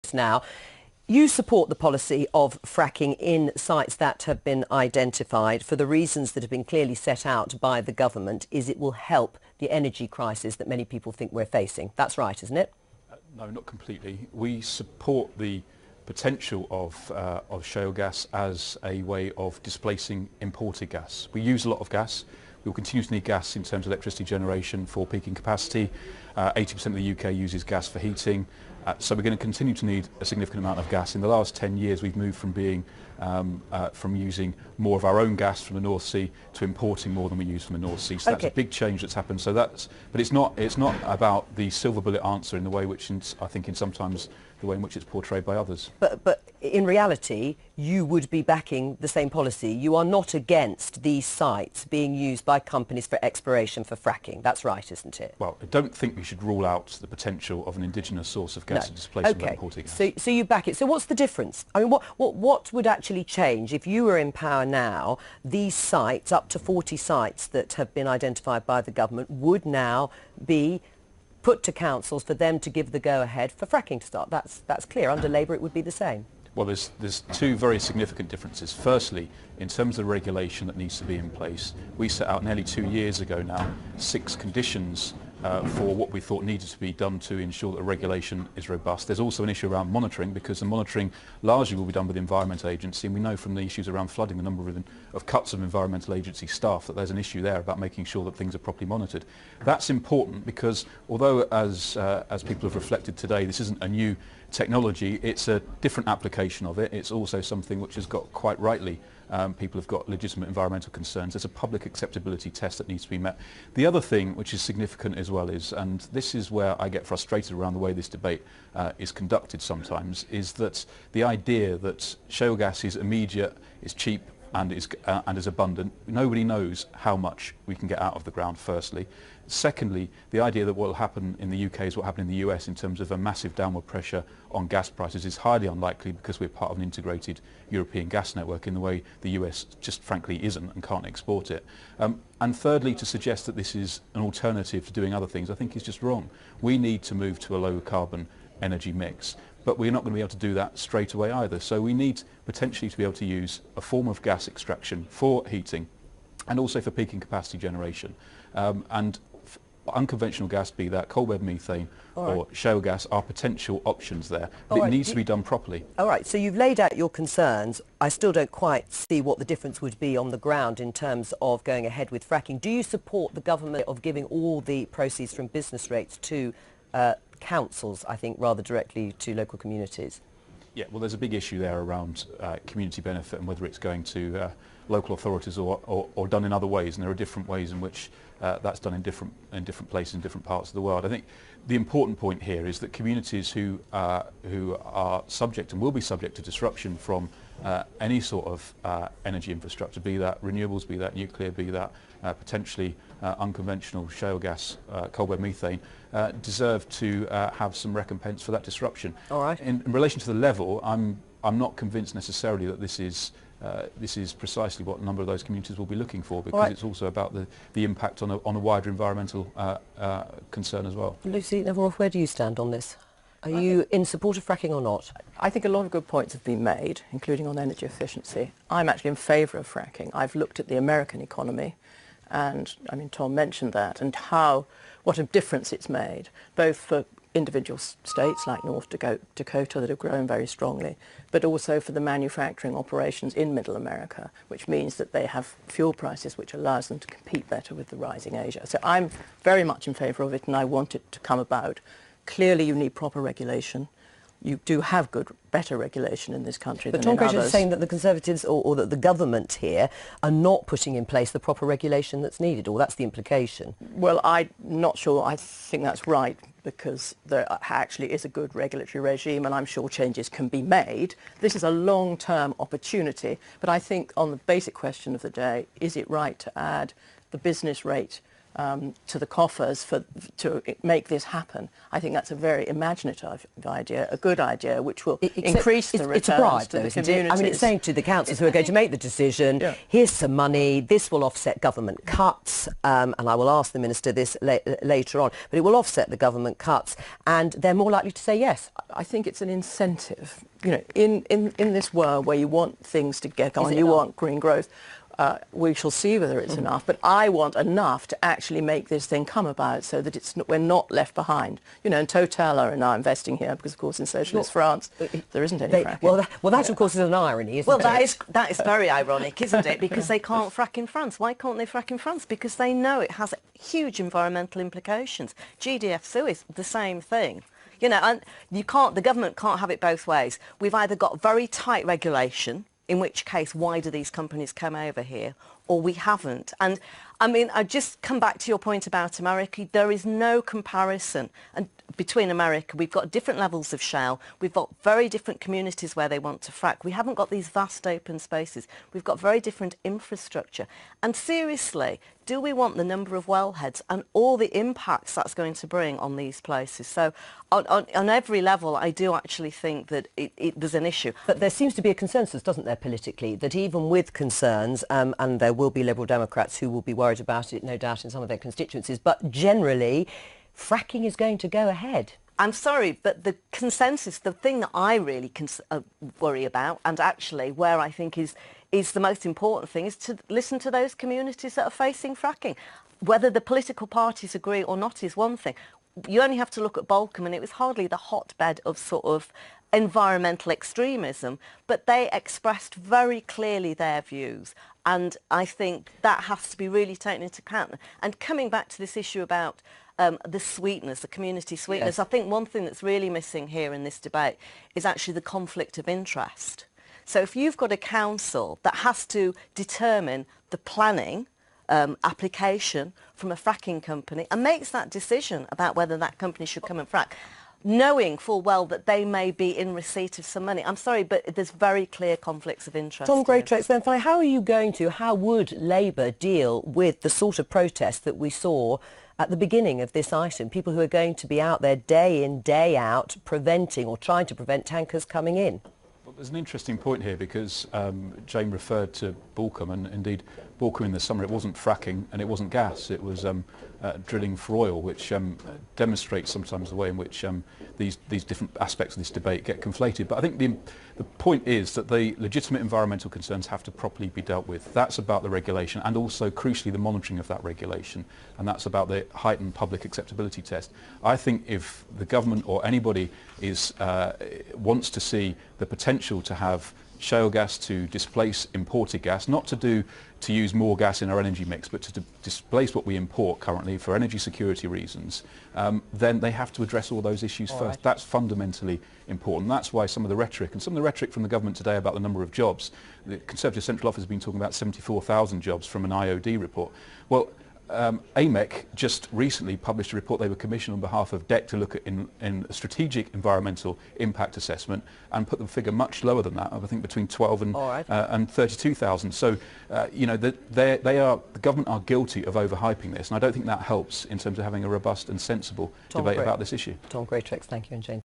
sites now. You support the policy of fracking in sites that have been identified for the reasons that have been clearly set out by the government, is it will help the energy crisis that many people think we're facing. That's right, isn't it? No, not completely. We support the potential of shale gas as a way of displacing imported gas. We use a lot of gas. We will continue to need gas in terms of electricity generation for peaking capacity. 80% of the UK uses gas for heating. So we're going to continue to need a significant amount of gas. In the last 10 years, we've moved from being from using more of our own gas from the North Sea to importing more than we use from the North Sea. So that's a big change that's happened. So but it's not about the silver bullet answer in the way which I think in sometimes the way in which it's portrayed by others. But in reality, you would be backing the same policy. You are not against these sites being used by companies for exploration for fracking. That's right, isn't it? Well, I don't think we should rule out the potential of an indigenous source of gas to displace imported gas. So you back it. So what's the difference? I mean, what would actually change if you were in power now? These sites, up to 40 sites that have been identified by the government, would now be put to councils for them to give the go-ahead for fracking to start. That's clear. Under Labour it would be the same. Well, there's two very significant differences. Firstly, in terms of the regulation that needs to be in place, we set out nearly 2 years ago now 6 conditions for what we thought needed to be done to ensure that the regulation is robust. There's also an issue around monitoring, because the monitoring largely will be done with the Environmental Agency, and we know from the issues around flooding, the number of cuts of Environmental Agency staff, that there's an issue there about making sure that things are properly monitored. That's important because although, as people have reflected today, this isn't a new technology, it's a different application of it. It's also something which has got, quite rightly, people have got legitimate environmental concerns. There's a public acceptability test that needs to be met. The other thing which is significant as well is, and this is where I get frustrated around the way this debate is conducted sometimes, is that the idea that shale gas is immediate, is cheap, and is abundant. Nobody knows how much we can get out of the ground, firstly. Secondly, the idea that what will happen in the UK is what happened in the US in terms of a massive downward pressure on gas prices is highly unlikely, because we're part of an integrated European gas network in the way the US just frankly isn't and can't export it. And thirdly, to suggest that this is an alternative to doing other things, I think is just wrong. We need to move to a low carbon energy mix, but we're not going to be able to do that straight away either. So we need potentially to be able to use a form of gas extraction for heating and also for peaking capacity generation. And unconventional gas, be that coal bed methane or shale gas, are potential options there, but it needs to be done properly. All right, so you've laid out your concerns. I still don't quite see what the difference would be on the ground in terms of going ahead with fracking. Do you support the government of giving all the proceeds from business rates to councils, I think, rather directly to local communities? Yeah, well, there's a big issue there around community benefit and whether it's going to local authorities or done in other ways, and there are different ways in which that's done in different places in different parts of the world. I think the important point here is that communities who are subject and will be subject to disruption from any sort of energy infrastructure, be that renewables, be that nuclear, be that potentially unconventional shale gas, coal bed methane, deserve to have some recompense for that disruption. All right. In relation to the level, I'm not convinced necessarily that this is precisely what a number of those communities will be looking for, because it's also about the impact on a wider environmental concern as well. Lucy Neville, where do you stand on this? Are you in support of fracking or not? I think a lot of good points have been made, including on energy efficiency. I'm actually in favour of fracking. I've looked at the American economy, and I mean, Tom mentioned that, and what a difference it's made, both for individual states like North Dakota that have grown very strongly, but also for the manufacturing operations in Middle America, which means that they have fuel prices which allows them to compete better with the rising Asia. So I'm very much in favour of it, and I want it to come about. Clearly you need proper regulation. You do have better regulation in this country than in others. But Tom Cratchit is saying that the Conservatives or that the government here are not putting in place the proper regulation that's needed, or that's the implication. Well, I'm not sure I think that's right, because there actually is a good regulatory regime, and I'm sure changes can be made. This is a long-term opportunity, but I think on the basic question of the day, is it right to add the business rate to the coffers to make this happen. I think that's a very imaginative idea, a good idea, which will increase the returns it's a bribe, to though, the isn't communities. it? I mean, it's saying to the councils who are going to make the decision, here's some money, this will offset government cuts, and I will ask the Minister this later on, but it will offset the government cuts, and they're more likely to say yes. I think it's an incentive. You know, in this world where you want things to get on, you want green growth, we shall see whether it's enough, but I want enough to actually make this thing come about so that we're not left behind. You know, and Total are now investing here because, of course, in socialist France, there isn't any fracking. Well, that, of course, is an irony, isn't it? Well, that is very ironic, isn't it? Because they can't frack in France. Why can't they frack in France? Because they know it has huge environmental implications. GDF Suez, the same thing. You know, and the government can't have it both ways. We've either got very tight regulation, in which case, why do these companies come over here? Or we haven't. And I mean, I just come back to your point about America. There is no comparison between America. We've got different levels of shale. We've got very different communities where they want to frack. We haven't got these vast open spaces. We've got very different infrastructure. And seriously, do we want the number of wellheads and all the impacts that's going to bring on these places? So on every level, I do actually think that there's an issue. But there seems to be a consensus, doesn't there, politically, that even with concerns, and there will be Liberal Democrats who will be worried about it, no doubt, in some of their constituencies, but generally, fracking is going to go ahead. I'm sorry, but the consensus, the thing that I really worry about, and actually where I think is the most important thing, is to listen to those communities that are facing fracking. Whether the political parties agree or not is one thing. You only have to look at Balcombe, and it was hardly the hotbed of sort of environmental extremism, but they expressed very clearly their views, and I think that has to be really taken into account. And coming back to this issue about the sweeteners, the community sweeteners, yes. I think one thing that's really missing here in this debate is actually the conflict of interest. So if you've got a council that has to determine the planning application from a fracking company and makes that decision about whether that company should come and frack, knowing full well that they may be in receipt of some money. I'm sorry, but there's very clear conflicts of interest. Tom Greatrex, then, how would Labour deal with the sort of protest that we saw at the beginning of this item? People who are going to be out there day in, day out, preventing or trying to prevent tankers coming in. Well, there's an interesting point here because Jane referred to Balcombe, and indeed Balcombe in the summer, it wasn't fracking and it wasn't gas, it was drilling for oil, which demonstrates sometimes the way in which these different aspects of this debate get conflated. But I think the point is that the legitimate environmental concerns have to properly be dealt with. That's about the regulation and also, crucially, the monitoring of that regulation, and that's about the heightened public acceptability test. I think if the government or anybody wants to see the potential to have shale gas to displace imported gas, not to use more gas in our energy mix, but to displace what we import currently for energy security reasons, then they have to address all those issues first. Right. That's fundamentally important. That's why some of the rhetoric from the government today about the number of jobs, the Conservative Central Office has been talking about 74,000 jobs from an IOD report. Well, AMEC just recently published a report they were commissioned on behalf of DEC to look at in a strategic environmental impact assessment and put the figure much lower than that, I think between 12 and 32,000. So, you know, the government are guilty of overhyping this, and I don't think that helps in terms of having a robust and sensible debate about this issue. Tom Greatrex, thank you, and Jane.